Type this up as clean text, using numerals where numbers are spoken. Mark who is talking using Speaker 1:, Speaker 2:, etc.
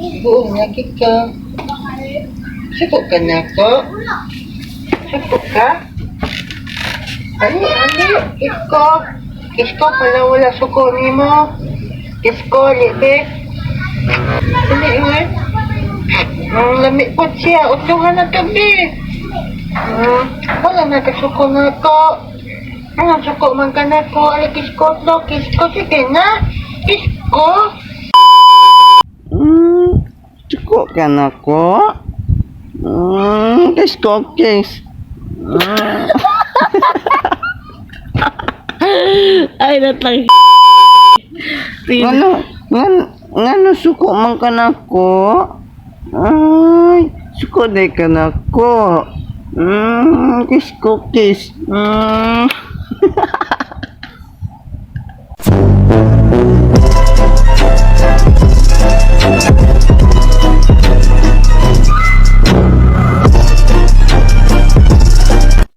Speaker 1: Buong lagi ka. Suko ka na ko? Suko ka? Ano? Kisko? Kisko pala wala suko ni mo. Kisko, libet. Dili nga. Ang lamig po siya. Utungan na gabi. Wala na kasuko na ko. Ano suko man ka na ko? Ala kisko to. Kisko, sige na. Kisko.
Speaker 2: Suko ka na ko? Kisko, kiss.
Speaker 3: Ay, natang
Speaker 2: Ngano suko man ka na ko? Ay, suko day ka na ko. Kisko, kiss.